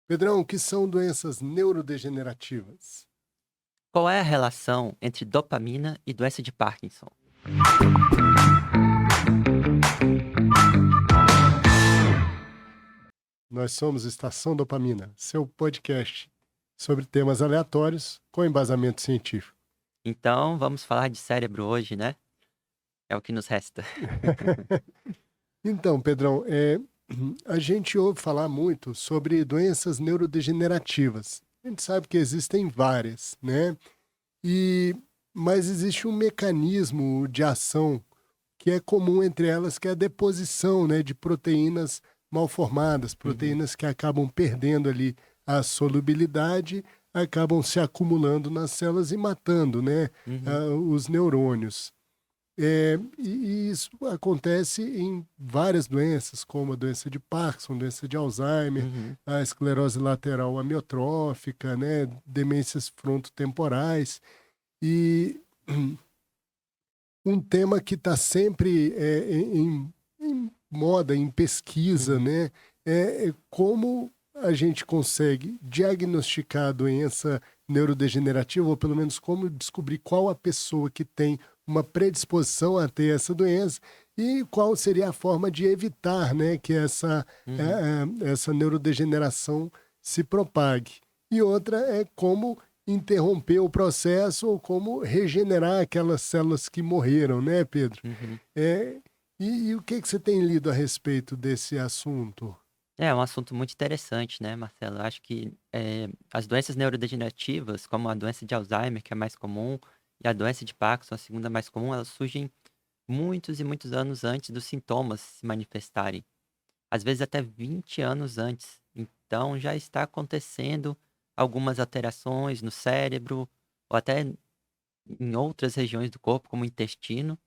Pedrão, o que são doenças neurodegenerativas? Qual é a relação entre dopamina e doença de Parkinson? Nós somos Estação Dopamina, seu podcast sobre temas aleatórios com embasamento científico. Então, vamos falar de cérebro hoje, né? É o que nos resta. Então, Pedrão, a gente ouve falar muito sobre doenças neurodegenerativas. A gente sabe que existem várias, né? Mas existe um mecanismo de ação que é comum entre elas, que é a deposição, né, de proteínas mal formadas, Uhum, proteínas que acabam perdendo ali a solubilidade, acabam se acumulando nas células e matando, né, uhum, os neurônios. E isso acontece em várias doenças, como a doença de Parkinson, doença de Alzheimer, uhum. a esclerose lateral amiotrófica, né, demências frontotemporais. E um tema que está sempre em moda, em pesquisa, Uhum. né? É como a gente consegue diagnosticar a doença neurodegenerativa, ou pelo menos como descobrir qual a pessoa que tem uma predisposição a ter essa doença e qual seria a forma de evitar, né, que Uhum. essa neurodegeneração se propague. E outra é como interromper o processo ou como regenerar aquelas células que morreram, né, Pedro? Uhum. É, e o que você tem lido a respeito desse assunto? É um assunto muito interessante, né, Marcelo? Eu acho que as doenças neurodegenerativas, como a doença de Alzheimer, que é mais comum, e a doença de Parkinson, a segunda mais comum, elas surgem muitos e muitos anos antes dos sintomas se manifestarem. Às vezes até 20 anos antes. Então já está acontecendo algumas alterações no cérebro ou até em outras regiões do corpo, como o intestino,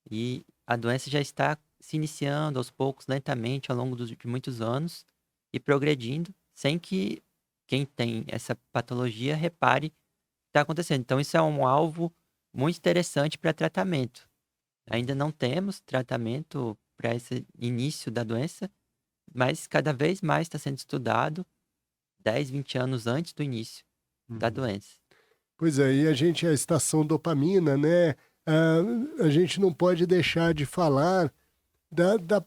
e a doença já está se iniciando aos poucos, lentamente, ao longo de muitos anos e progredindo, sem que quem tem essa patologia repare que está acontecendo. Então isso é um alvo muito interessante para tratamento. Ainda não temos tratamento para esse início da doença, mas cada vez mais está sendo estudado 10, 20 anos antes do início da Uhum. doença. Pois é, e a gente, a estação dopamina, né? ah, a gente não pode deixar de falar da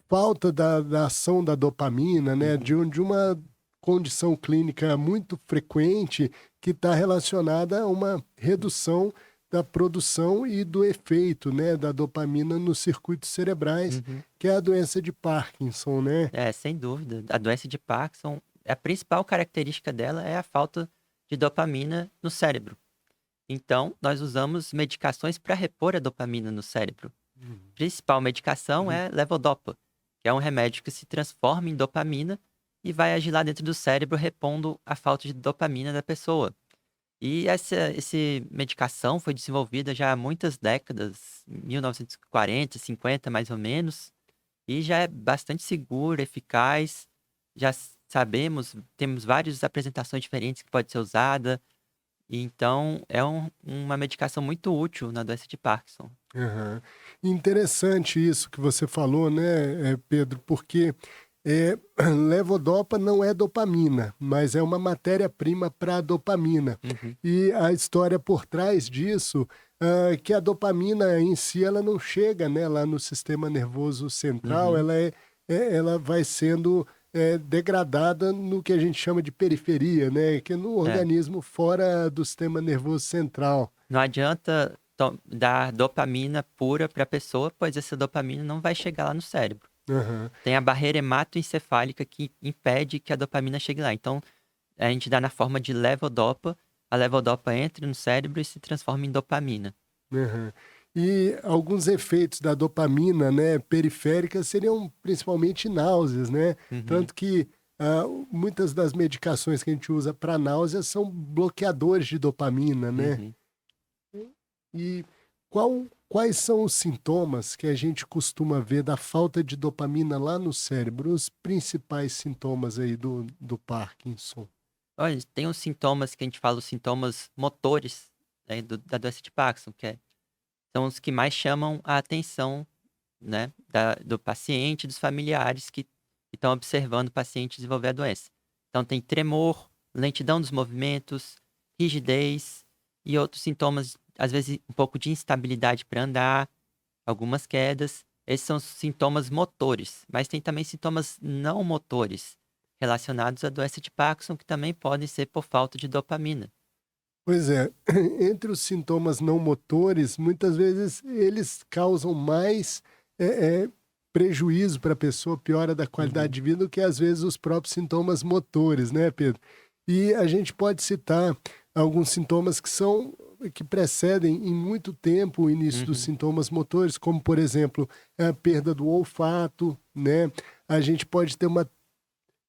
falta da ação da dopamina, né? Uhum, De uma condição clínica muito frequente que está relacionada a uma redução da produção e do efeito, né, da dopamina nos circuitos cerebrais, uhum. que é a doença de Parkinson, né? É, sem dúvida. A doença de Parkinson, a principal característica dela é a falta de dopamina no cérebro. Então, nós usamos medicações para repor a dopamina no cérebro. Uhum. A principal medicação é levodopa, que é um remédio que se transforma em dopamina e vai agir lá dentro do cérebro, repondo a falta de dopamina da pessoa. E essa medicação foi desenvolvida já há muitas décadas, 1940, 50 mais ou menos, e já é bastante segura, eficaz. Já sabemos, temos várias apresentações diferentes que pode ser usada. E então é uma medicação muito útil na doença de Parkinson. Aham. Interessante isso que você falou, né, Pedro, porque levodopa não é dopamina, mas é uma matéria-prima para a dopamina. Uhum, E a história por trás disso, que a dopamina em si ela não chega, né, lá no sistema nervoso central, uhum, ela vai sendo degradada no que a gente chama de periferia, né, que é no é. organismo fora do sistema nervoso central. Não adianta dar dopamina pura para a pessoa, pois essa dopamina não vai chegar lá no cérebro. Aham. Tem a barreira hematoencefálica que impede que a dopamina chegue lá. Então, a gente dá na forma de levodopa, a levodopa entra no cérebro e se transforma em dopamina. Aham. E alguns efeitos da dopamina, né, periférica seriam principalmente náuseas, né? Uhum, Tanto que muitas das medicações que a gente usa para náuseas são bloqueadores de dopamina, né? uhum. E quais são os sintomas que a gente costuma ver da falta de dopamina lá no cérebro? Os principais sintomas aí do Parkinson. Olha, tem os sintomas que a gente fala, os sintomas motores, né, da doença de Parkinson, são os que mais chamam a atenção, né, do paciente e dos familiares que estão observando o paciente desenvolver a doença. Então tem tremor, lentidão dos movimentos, rigidez e outros sintomas, às vezes um pouco de instabilidade para andar, algumas quedas. Esses são os sintomas motores, mas tem também sintomas não motores relacionados à doença de Parkinson que também podem ser por falta de dopamina. Pois é, entre os sintomas não motores, muitas vezes eles causam mais prejuízo para a pessoa, piora da qualidade Uhum, de vida do que às vezes os próprios sintomas motores, né, Pedro? E a gente pode citar alguns sintomas que precedem em muito tempo o início dos uhum, sintomas motores, como por exemplo, a perda do olfato, né? A gente pode ter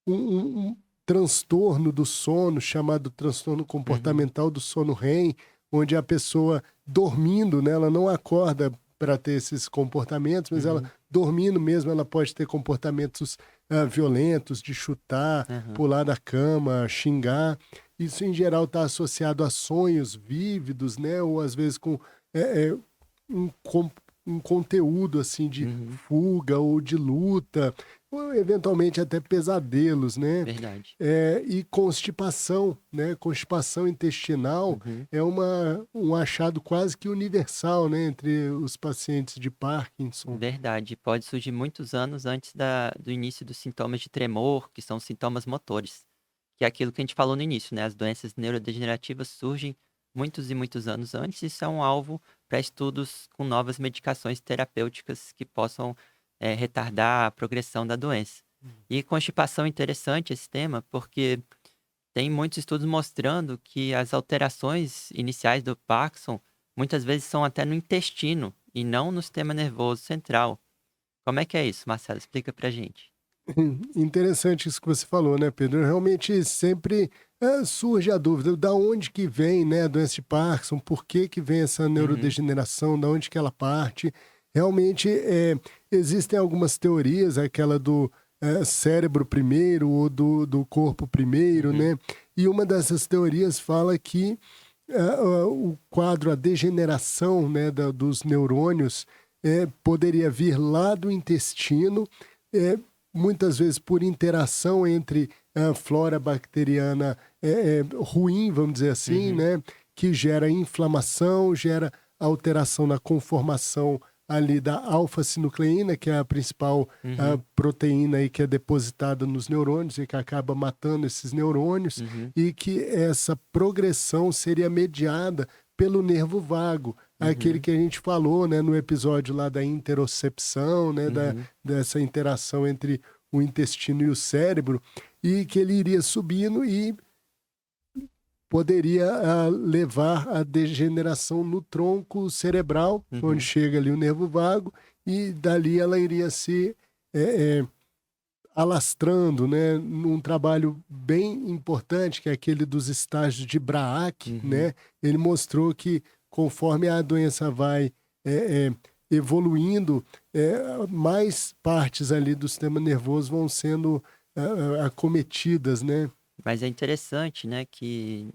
um transtorno do sono, chamado transtorno uhum, comportamental do sono REM, onde a pessoa dormindo, né, ela não acorda para ter esses comportamentos, mas ela uhum, dormindo mesmo, ela pode ter comportamentos violentos, de chutar, aham, pular da cama, xingar. Isso, em geral, está associado a sonhos vívidos, né, ou às vezes com é, é, um, com- um conteúdo assim de uhum, fuga ou de luta, ou eventualmente até pesadelos, né? verdade. E constipação, né? Constipação intestinal Uhum. é um achado quase que universal, né? Entre os pacientes de Parkinson. Verdade, pode surgir muitos anos antes do início dos sintomas de tremor, que são sintomas motores, que é aquilo que a gente falou no início, né? As doenças neurodegenerativas surgem muitos e muitos anos antes e são alvo para estudos com novas medicações terapêuticas que possam retardar a progressão da doença. E constipação é interessante esse tema, porque tem muitos estudos mostrando que as alterações iniciais do Parkinson muitas vezes são até no intestino e não no sistema nervoso central. Como é que é isso, Marcelo? Explica pra gente. Interessante isso que você falou, né, Pedro? Realmente sempre surge a dúvida da onde que vem, né, a doença de Parkinson, por que que vem essa Uhum, neurodegeneração, da onde que ela parte. Realmente existem algumas teorias, aquela do cérebro primeiro ou do corpo primeiro, uhum, né? E uma dessas teorias fala que o quadro, a degeneração, né, dos neurônios poderia vir lá do intestino, é, muitas vezes por interação entre a flora bacteriana ruim, vamos dizer assim, uhum, né, que gera inflamação, gera alteração na conformação ali da alfa-sinucleína, que é a principal uhum, proteína aí que é depositada nos neurônios e que acaba matando esses neurônios, uhum, e que essa progressão seria mediada pelo nervo vago, aquele uhum, que a gente falou, né, no episódio lá da interocepção, né, uhum, dessa interação entre o intestino e o cérebro, e que ele iria subindo e poderia levar à degeneração no tronco cerebral, onde uhum, chega ali o nervo vago, e dali ela iria se alastrando, né, num trabalho bem importante, que é aquele dos estágios de Braak, uhum, né? Ele mostrou que conforme a doença vai evoluindo, mais partes ali do sistema nervoso vão sendo acometidas, né? Mas é interessante, né, que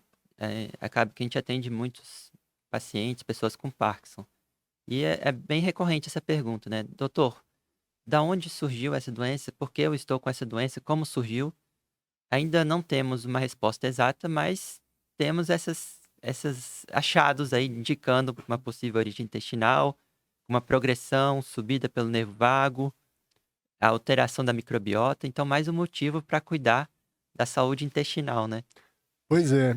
acaba que a gente atende muitos pacientes, pessoas com Parkinson. E é bem recorrente essa pergunta, né? Doutor, da onde surgiu essa doença? Por que eu estou com essa doença? Como surgiu? Ainda não temos uma resposta exata, mas temos essas achados aí indicando uma possível origem intestinal, uma progressão, subida pelo nervo vago, a alteração da microbiota. Então, mais um motivo para cuidar da saúde intestinal, né? Pois é.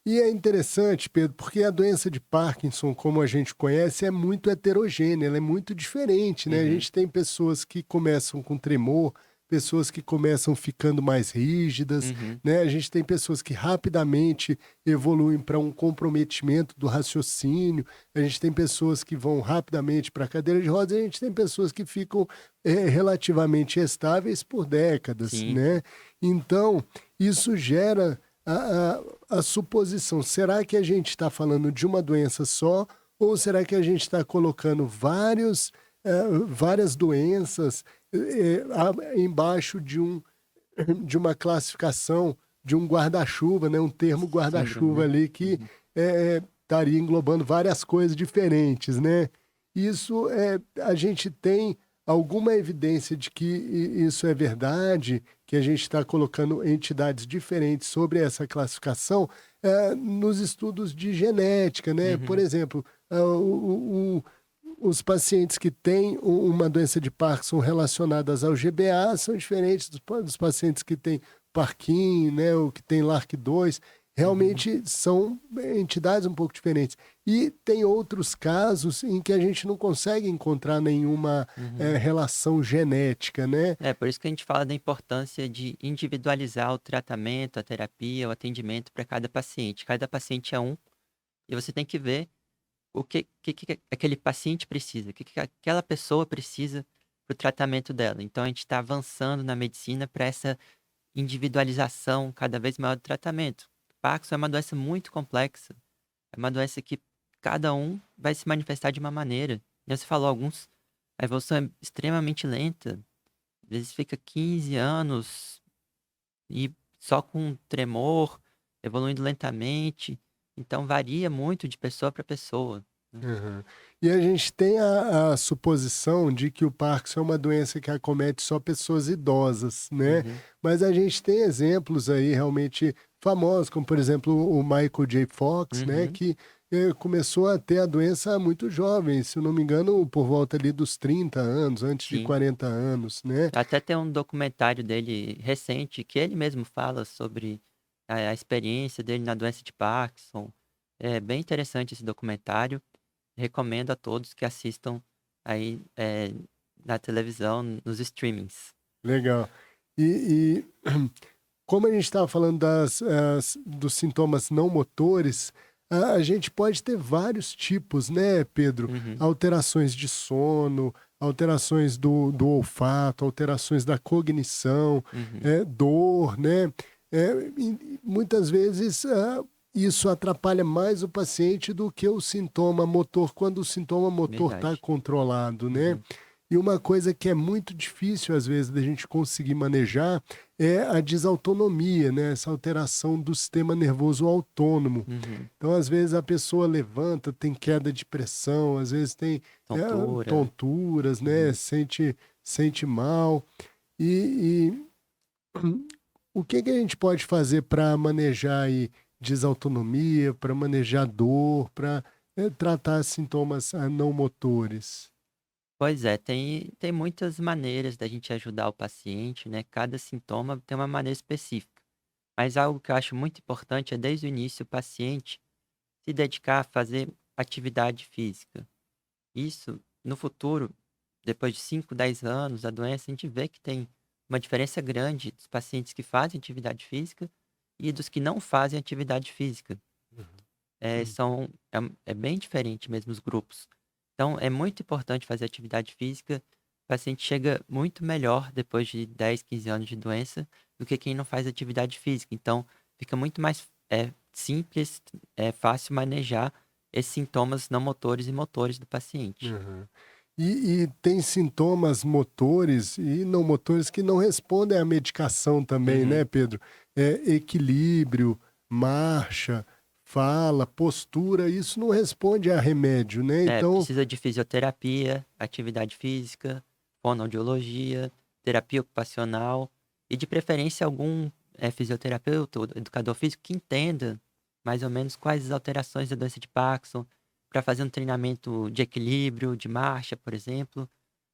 E é interessante, Pedro, porque a doença de Parkinson, como a gente conhece, é muito heterogênea, ela é muito diferente, né? A Uhum, gente tem pessoas que começam com tremor, pessoas que começam ficando mais rígidas, uhum, né? A gente tem pessoas que rapidamente evoluem para um comprometimento do raciocínio, a gente tem pessoas que vão rapidamente para a cadeira de rodas, a gente tem pessoas que ficam relativamente estáveis por décadas, sim, né? Então, isso gera a suposição: será que a gente está falando de uma doença só, ou será que a gente está colocando várias doenças embaixo de uma classificação, de um guarda-chuva, né? Um termo síndrome, guarda-chuva né? ali que Uhum, estaria englobando várias coisas diferentes, né? Isso a gente tem alguma evidência de que isso é verdade, que a gente está colocando entidades diferentes sobre essa classificação, nos estudos de genética, né? Por Uhum. exemplo, os pacientes que têm uma doença de Parkinson relacionadas ao GBA são diferentes dos pacientes que têm Parkin, né, ou que têm LARC2, Uhum. realmente são entidades um pouco diferentes. E tem outros casos em que a gente não consegue encontrar nenhuma Uhum. relação genética, né? É, por isso que a gente fala da importância de individualizar o tratamento, a terapia, o atendimento para cada paciente. Cada paciente é um, e você tem que ver o que aquele paciente precisa, o que aquela pessoa precisa para o tratamento dela. Então, a gente está avançando na medicina para essa individualização cada vez maior do tratamento. Parkinson é uma doença muito complexa, é uma doença que cada um vai se manifestar de uma maneira. E você falou, a evolução é extremamente lenta, às vezes fica 15 anos e só com tremor, evoluindo lentamente. Então varia muito de pessoa para pessoa, né. Aham. E a gente tem a suposição de que o Parkinson é uma doença que acomete só pessoas idosas, né? Uhum, Mas a gente tem exemplos aí realmente famosos, como por exemplo o Michael J. Fox, né? uhum, Que começou a ter a doença muito jovem, se eu não me engano, por volta ali dos 30 anos, antes de sim. 40 anos, né? Até tem um documentário dele recente que ele mesmo fala sobre a experiência dele na doença de Parkinson. É bem interessante esse documentário. Recomendo a todos que assistam aí, na televisão, nos streamings. Legal. E como a gente estava falando dos sintomas não motores, a gente pode ter vários tipos, né, Pedro? Uhum, Alterações de sono, alterações do olfato, alterações da cognição, uhum, dor, né? Muitas vezes isso atrapalha mais o paciente do que o sintoma motor, quando o sintoma motor está verdade. controlado, né? Uhum, E uma coisa que é muito difícil, às vezes, da gente conseguir manejar é a desautonomia, né? Essa alteração do sistema nervoso autônomo. uhum. Então, às vezes, a pessoa levanta, tem queda de pressão, às vezes tem é, Tontura. tonturas, né? Uhum. Sente mal. E o que que a gente pode fazer para manejar aí desautonomia, para manejar dor, para tratar sintomas não motores? Pois é, tem muitas maneiras da gente ajudar o paciente, né, cada sintoma tem uma maneira específica. Mas algo que eu acho muito importante é, desde o início, o paciente se dedicar a fazer atividade física. Isso, no futuro, depois de 5, 10 anos, a doença, a gente vê que tem uma diferença grande dos pacientes que fazem atividade física e dos que não fazem atividade física. Uhum. É bem diferente mesmo os grupos. Então, é muito importante fazer atividade física. O paciente chega muito melhor depois de 10, 15 anos de doença do que quem não faz atividade física. Então, fica muito mais simples, é fácil manejar esses sintomas não motores e motores do paciente. Aham. E tem sintomas motores e não motores que não respondem à medicação também, né, Uhum. Pedro? Equilíbrio, marcha, fala, postura, isso não responde a remédio, né? É, Então, precisa de fisioterapia, atividade física, fonoaudiologia, terapia ocupacional e, de preferência, algum fisioterapeuta ou educador físico que entenda mais ou menos quais as alterações da doença de Parkinson, para fazer um treinamento de equilíbrio, de marcha, por exemplo,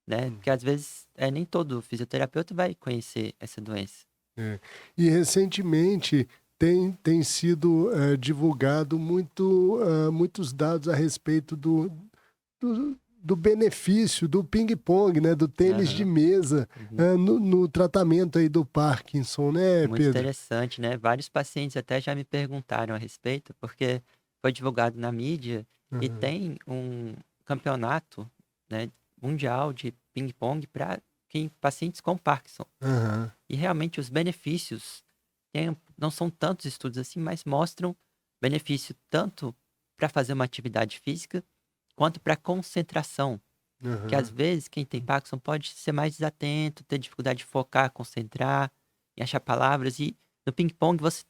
né? hum, Porque às vezes nem todo fisioterapeuta vai conhecer essa doença. é. E recentemente tem sido divulgado muitos dados a respeito do benefício do ping-pong, né, do tênis de Aham, mesa, uhum. no tratamento aí do Parkinson, né, Muito Pedro? interessante, né? Vários pacientes até já me perguntaram a respeito, porque foi divulgado na mídia e Aham, tem um campeonato, né, mundial de ping-pong para quem pacientes com Parkinson. aham, E realmente os benefícios não são tantos estudos assim, mas mostram benefício tanto para fazer uma atividade física quanto para concentração. Que às aham. vezes quem tem Parkinson pode ser mais desatento, ter dificuldade de focar, concentrar, em achar palavras. E no ping-pong você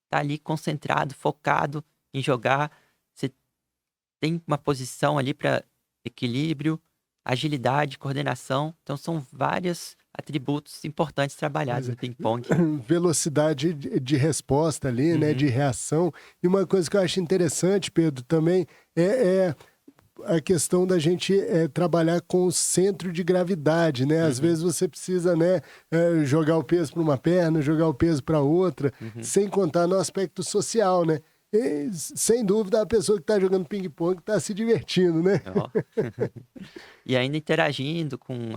tá ali concentrado, focado em jogar. Você tem uma posição ali para equilíbrio, agilidade, coordenação. Então, são vários atributos importantes Pois trabalhados é. no ping-pong. Velocidade de resposta ali, né, de Uhum, reação. E uma coisa que eu acho interessante, Pedro, também é a questão da gente trabalhar com o centro de gravidade, né? Às uhum, vezes você precisa, né, jogar o peso para uma perna, jogar o peso para outra, uhum. sem contar no aspecto social, né? E, sem dúvida, a pessoa que está jogando ping-pong está se divertindo, né? Ó. E ainda interagindo com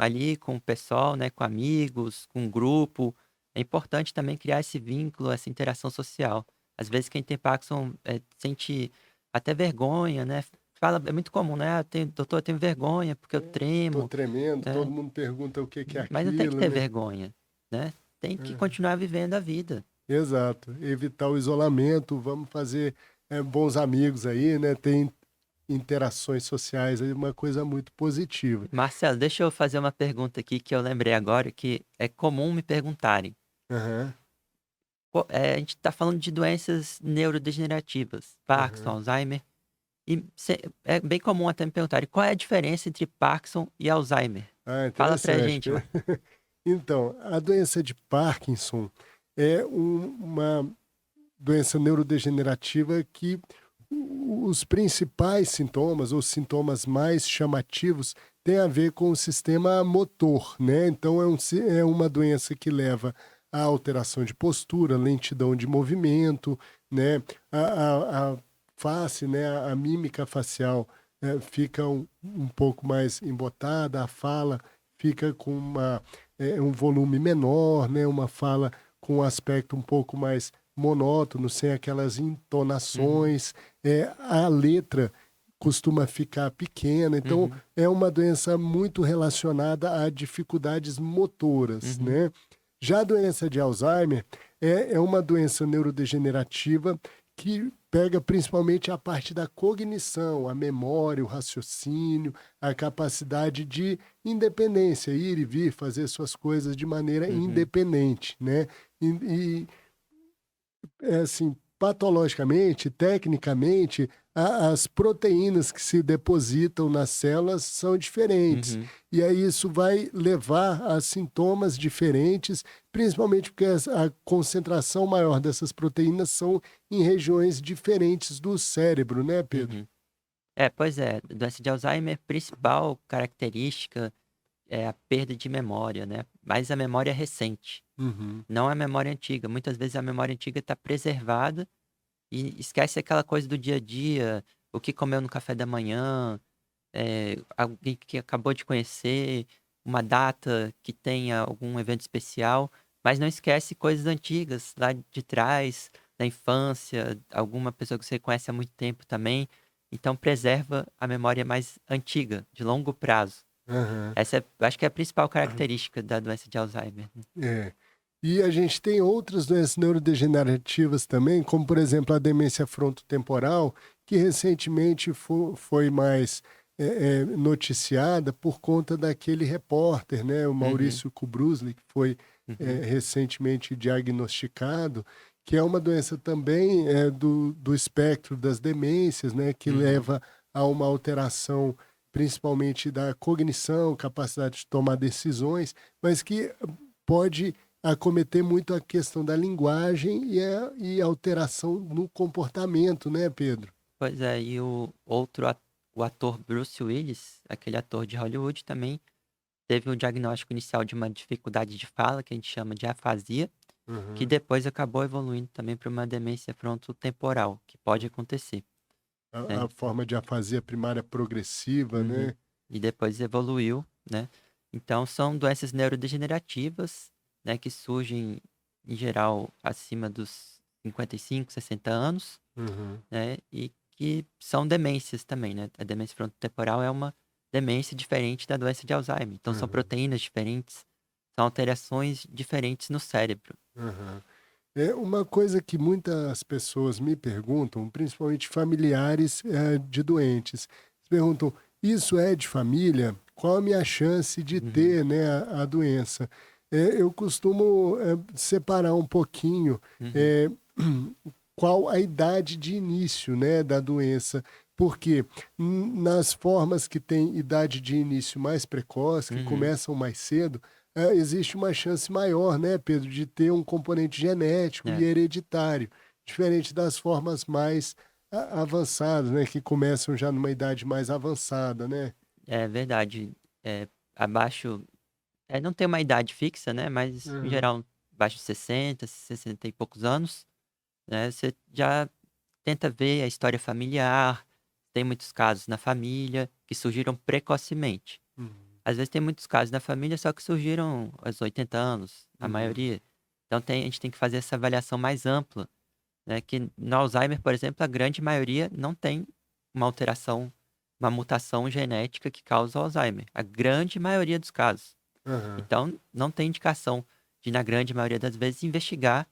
o pessoal, né, com amigos, com o grupo. É importante também criar esse vínculo, essa interação social. Às vezes quem tem Parkinson, sente até vergonha, né, fala é muito comum, né: "Ah, doutor, eu tenho vergonha porque eu Tô tremo", tremendo, todo né. mundo pergunta o que que é Mas não tem que aquilo, ter né? vergonha, né, tem que É. continuar vivendo a vida. Exato, evitar o isolamento, vamos fazer bons amigos aí, né? Tem interações sociais aí, uma coisa muito positiva. Marcelo, deixa eu fazer uma pergunta aqui que eu lembrei agora, que é comum me perguntarem. Aham, A gente está falando de doenças neurodegenerativas, Parkinson, aham. Alzheimer, e é bem comum até me perguntarem: "Qual é a diferença entre Parkinson e Alzheimer?". Ah, Fala pra interessante. gente, Mar Então, a doença de Parkinson é uma doença neurodegenerativa que os principais sintomas, ou sintomas mais chamativos, têm a ver com o sistema motor, né? Então, é uma doença que leva à alteração de postura, lentidão de movimento, né? A face, né? A mímica facial fica um pouco mais embotada, a fala fica com um volume menor, né? Uma fala com um aspecto um pouco mais monótono, sem aquelas Uhum, entonações, a letra costuma ficar pequena, então uhum, é uma doença muito relacionada a dificuldades motoras, uhum, né? Já a doença de Alzheimer é uma doença neurodegenerativa que pega principalmente a parte da cognição, a memória, o raciocínio, a capacidade de independência, ir e vir, fazer suas coisas de maneira uhum, independente, né? E assim, patologicamente, tecnicamente, as proteínas que se depositam nas células são diferentes. uhum, E aí isso vai levar a sintomas diferentes, principalmente porque a concentração maior dessas proteínas são em regiões diferentes do cérebro, né, Pedro? uhum. É, pois é, doença de Alzheimer, principal característica é a perda de memória, né, mas a memória recente, Uhum. não a memória antiga. Muitas vezes a memória antiga está preservada e esquece aquela coisa do dia a dia, o que comeu no café da manhã, alguém que acabou de conhecer, uma data que tenha algum evento especial, mas não esquece coisas antigas lá de trás, da infância, alguma pessoa que você conhece há muito tempo também. Então preserva a memória mais antiga, de longo prazo. Aham. Essa eu acho que é a principal característica da doença de Alzheimer, né. É. E a gente tem outras doenças neurodegenerativas também, como por exemplo a demência frontotemporal, que recentemente foi mais noticiada por conta daquele repórter, né, o Uhum, Maurício Kubrusli, que foi uhum, recentemente diagnosticado, que é uma doença também do espectro das demências, né, que uhum, leva a uma alteração principalmente da cognição, capacidade de tomar decisões, mas que pode acometer muito a questão da linguagem e alteração no comportamento, né, Pedro? pois é, e o ator Bruce Willis, aquele ator de Hollywood também teve o diagnóstico inicial de uma dificuldade de fala, que a gente chama de afasia, que Uhum. depois acabou evoluindo também para uma demência frontotemporal, que pode acontecer, A né. forma de afasia primária progressiva, Uhum. né? E depois evoluiu, né. Então são doenças neurodegenerativas, né, que surgem, em geral, acima dos 55, 60 anos, Uhum. né, e que são demências também, né. A demência frontotemporal é uma demência diferente da doença de Alzheimer, então são Uhum. proteínas diferentes, são alterações diferentes no cérebro. Uhum. É uma coisa que muitas pessoas me perguntam, principalmente familiares de doentes, perguntam: isso é de família? Qual a minha chance de Uhum, ter, né, a doença? Eu costumo separar um pouquinho uhum, eh, qual a idade de início, né, da doença. Porque nas formas que têm idade de início mais precoce, que Uhum. começam mais cedo, existe uma chance maior, né, Pedro, de ter um componente genético e É, hereditário, diferente das formas mais avançadas, né, que começam já numa idade mais avançada, né? é verdade. Abaixo, não tem uma idade fixa, né, mas em Uhum, geral abaixo de 60, 60 e poucos anos, né, você já tenta ver a história familiar. Tem muitos casos na família que surgiram precocemente. uhum, Às vezes tem muitos casos na família, só que surgiram aos 80 anos, a uhum, maioria. Então a gente tem que fazer essa avaliação mais ampla, né, que no Alzheimer, por exemplo, a grande maioria não tem uma alteração, uma mutação genética que causa o Alzheimer, a grande maioria dos casos. aham, Então não tem indicação de, na grande maioria das vezes, investigar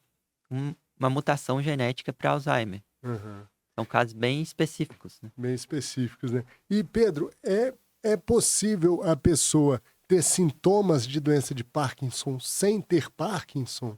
uma mutação genética para Alzheimer. aham. São casos bem específicos, né. Bem específicos, né? E, Pedro, é possível a pessoa ter sintomas de doença de Parkinson sem ter Parkinson?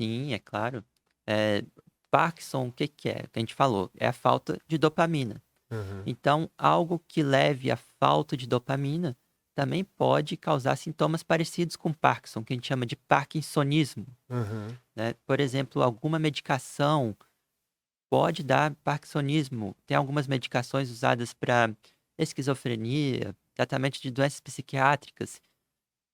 Sim, é claro. Eh, Parkinson, o que que é? O que a gente falou, é a falta de dopamina. Aham, Então, algo que leve à falta de dopamina também pode causar sintomas parecidos com Parkinson, que a gente chama de parkinsonismo, aham, né. Por exemplo, alguma medicação pode dar parkinsonismo. Tem algumas medicações usadas para esquizofrenia, tratamento de doenças psiquiátricas,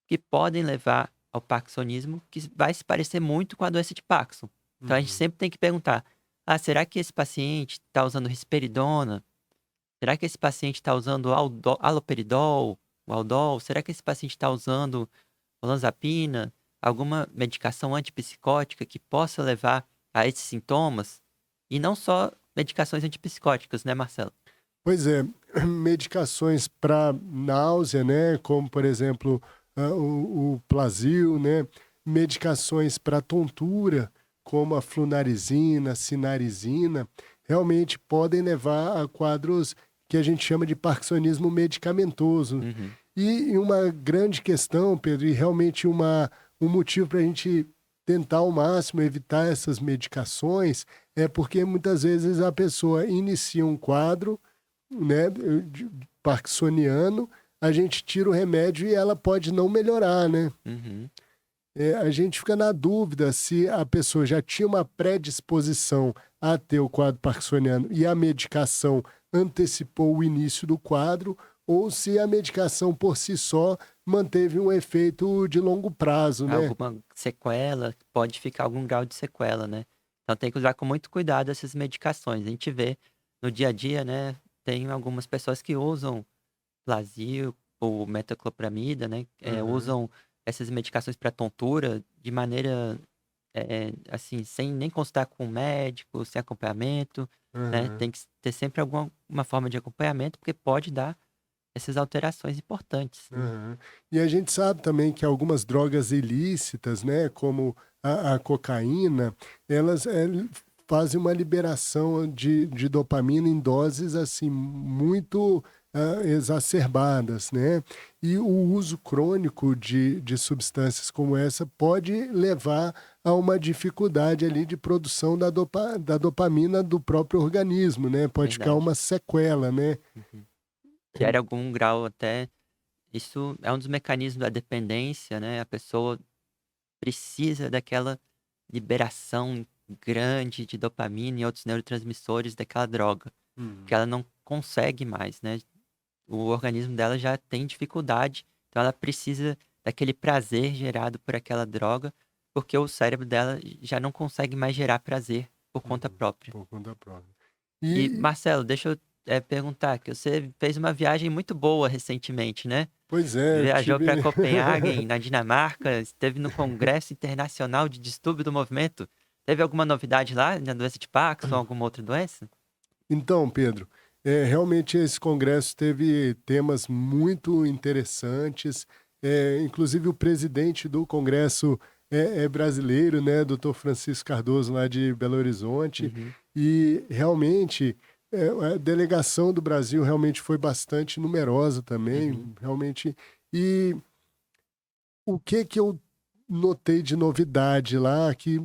que podem levar ao parkinsonismo, que vai se parecer muito com a doença de Parkinson. Então a gente uhum, sempre tem que perguntar: "Ah, será que esse paciente está usando risperidona? Será que esse paciente está usando haloperidol, o Aldol? Será que esse paciente está usando olanzapina, alguma medicação antipsicótica que possa levar a esses sintomas?" E não só medicações antipsicóticas, né, Marcelo? Pois é, medicações para náusea, né, como por exemplo, o Plasil, né, medicações para tontura, como a flunarizina, sinarizina, realmente podem levar a quadros que a gente chama de parkinsonismo medicamentoso. Uhum. E uma grande questão, Pedro, e realmente um motivo para a gente tentar ao máximo evitar essas medicações, é porque muitas vezes a pessoa inicia um quadro, né, parkinsoniano, a gente tira o remédio e ela pode não melhorar, né? Uhum. A gente fica na dúvida se a pessoa já tinha uma predisposição a ter o quadro parkinsoniano e a medicação antecipou o início do quadro, ou se a medicação por si só manteve um efeito de longo prazo, né? Alguma sequela, pode ficar algum grau de sequela, né. Então tem que usar com muito cuidado essas medicações. A gente vê no dia a dia, né, tem algumas pessoas que usam Plasil ou metoclopramida, né, Aham, usam essas medicações para tontura de maneira, assim, sem nem consultar com o médico, sem acompanhamento, né. aham. Tem que ter sempre alguma uma forma de acompanhamento, porque pode dar essas alterações importantes, né. Aham. E a gente sabe também que algumas drogas ilícitas, né, como a cocaína, elas fazem uma liberação de dopamina em doses assim muito exacerbadas, né? E o uso crônico de substâncias como essa pode levar a uma dificuldade ali de produção da dopamina do próprio organismo, né? Pode ficar Verdade. uma sequela, né? Uhum. Gera algum grau até. Isso é um dos mecanismos da dependência, né, a pessoa precisa daquela liberação grande de dopamina e outros neurotransmissores daquela droga, que Uhum. ela não consegue mais, né. O organismo dela já tem dificuldade, então ela precisa daquele prazer gerado por aquela droga, porque o cérebro dela já não consegue mais gerar prazer por conta Uhum. própria. Por conta própria. E E, Marcelo, deixa eu, perguntar, que você fez uma viagem muito boa recentemente, né? pois é, eu Viajou tive. para Copenhague, na Dinamarca, esteve no Congresso Internacional de Distúrbio do Movimento. Teve alguma novidade lá na doença de Parkinson ou alguma outra doença? Então, Pedro, realmente esse congresso teve temas muito interessantes. Inclusive o presidente do congresso é brasileiro, né, doutor Francisco Cardoso, lá de Belo Horizonte, Uhum, e realmente a delegação do Brasil realmente foi bastante numerosa uhum, também, realmente. E o que que eu notei de novidade lá que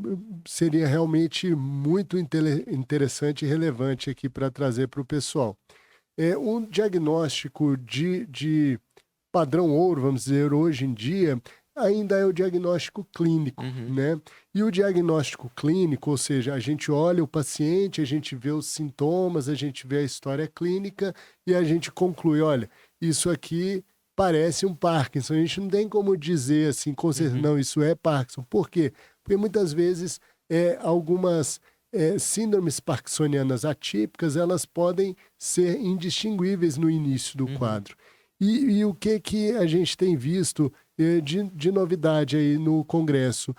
seria realmente muito interessante e relevante aqui para trazer para o pessoal. Um diagnóstico de padrão ouro, vamos dizer, hoje em dia, ainda é o diagnóstico clínico, Uhum. né? E o diagnóstico clínico, ou seja, a gente olha o paciente, a gente vê os sintomas, a gente vê a história clínica e a gente conclui, olha, isso aqui parece um Parkinson. A gente não tem como dizer assim, com certeza, Uhum. não, isso é Parkinson. Por quê? Porque muitas vezes algumas síndromes parkinsonianas atípicas, elas podem ser indistinguíveis no início do Uhum. quadro. E o que a gente tem visto de novidade aí no Congresso?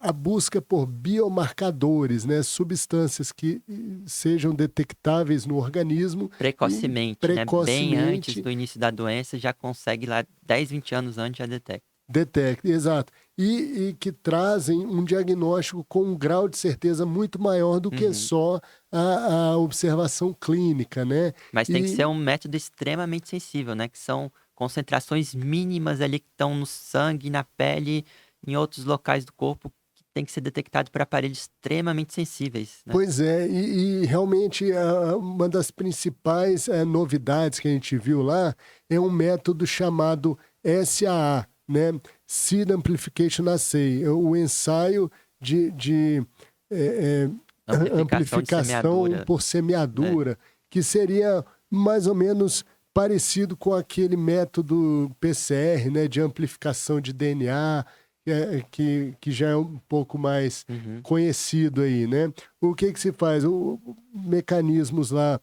A busca por biomarcadores, né? Substâncias que sejam detectáveis no organismo e Precocemente, né? Bem antes precocemente do início da doença, já consegue lá 10, 20 anos antes já detecta. detecta, exato. E que trazem um diagnóstico com um grau de certeza muito maior do que Uhum. só a observação clínica, né? Mas tem que ser E, um método extremamente sensível, né? Que são concentrações mínimas ali que estão no sangue, na pele, em outros locais do corpo, que tem que ser detectado por aparelhos extremamente sensíveis, né? Pois é, e realmente uma das principais novidades que a gente viu lá é um método chamado SAA, né? Seed Amplification Assay, é o ensaio de eh, Amplificação de amplificação semeadura, por né? semeadura, que seria mais ou menos parecido com aquele método PCR, né? De amplificação de DNA, que já é um pouco mais Uhum. conhecido aí, né? O que se faz? Mecanismos lá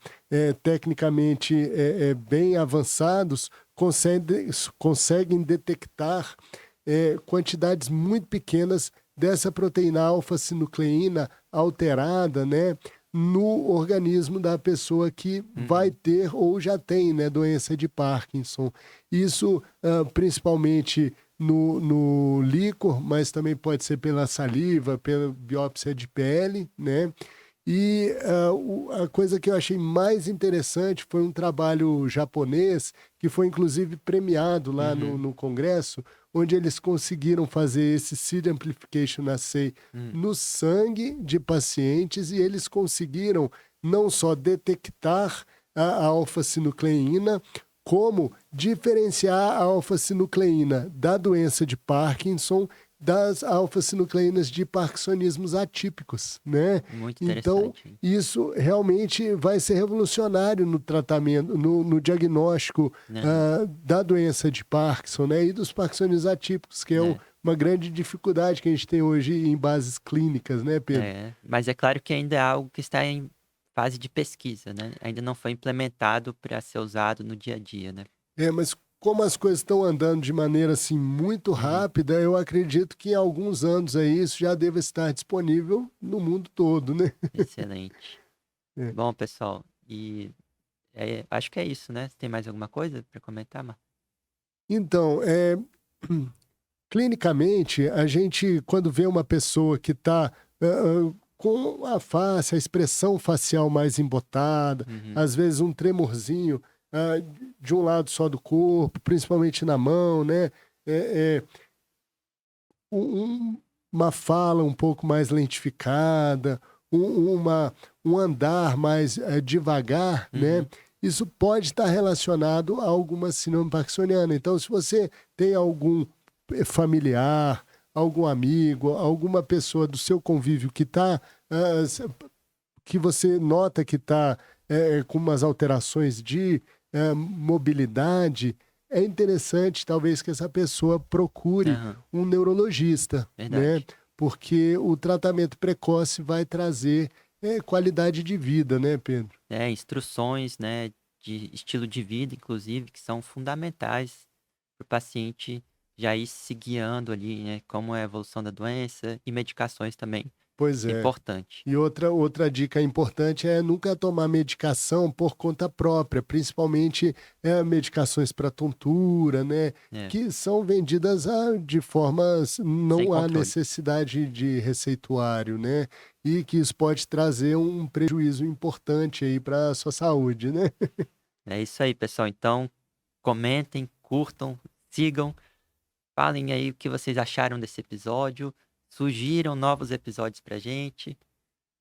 tecnicamente bem avançados conseguem detectar quantidades muito pequenas dessa proteína alfa-sinucleína alterada, né? No organismo da pessoa que vai Uhum. ter ou já tem, né, doença de Parkinson. Isso principalmente no líquor, mas também pode ser pela saliva, pela biópsia de pele, né? E a coisa que eu achei mais interessante foi um trabalho japonês, que foi inclusive premiado lá Uhum. no Congresso, onde eles conseguiram fazer esse Seed Amplification Assay Uhum. no sangue de pacientes e eles conseguiram não só detectar a alfa-sinucleína, como diferenciar a alfa-sinucleína da doença de Parkinson das alfa-sinucleínas de parkinsonismos atípicos, né? Muito Então, interessante. isso realmente vai ser revolucionário no tratamento, no diagnóstico Aham. da doença de Parkinson, né? E dos parkinsonismos atípicos, que é É, uma grande dificuldade que a gente tem hoje em bases clínicas, né, Pedro? mas é claro que ainda é algo que está em fase de pesquisa, né? Ainda não foi implementado para ser usado no dia a dia, né? Mas como as coisas estão andando de maneira assim muito Uhum. rápida, eu acredito que em alguns anos aí isso já deva estar disponível no mundo todo, né? Excelente. É. Bom, pessoal, acho que é isso, né? Você tem mais alguma coisa para comentar, Mar? Então, clinicamente, a gente, quando vê uma pessoa que está com a face, a expressão facial mais embotada, Uhum. às vezes um tremorzinho ah, de um lado só do corpo, principalmente na mão, né? É, é, uma fala um pouco mais lentificada, um andar mais devagar, né? Uhum. Isso pode estar relacionado a alguma síndrome parkinsoniana. Então, se você tem algum familiar, algum amigo, alguma pessoa do seu convívio que está, que você nota que está com umas alterações de mobilidade, é interessante talvez que essa pessoa procure Aham. um neurologista, né? Verdade. Porque o tratamento precoce vai trazer qualidade de vida, né, Pedro? Instruções, né, de estilo de vida, inclusive, que são fundamentais para o paciente já ir se guiando ali, né? Como é a evolução da doença e medicações também. Pois É é. importante. E outra dica importante é nunca tomar medicação por conta própria, principalmente medicações para tontura, né? É, Que são vendidas de formas, sem não há controle. necessidade de receituário, né? E que isso pode trazer um prejuízo importante aí para a sua saúde, né? É isso aí, pessoal. Então, comentem, curtam, sigam Falem aí o que vocês acharam desse episódio. Sugiram novos episódios pra gente.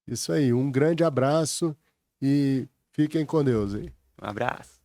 Isso aí, um grande abraço e fiquem com Deus aí. Um abraço.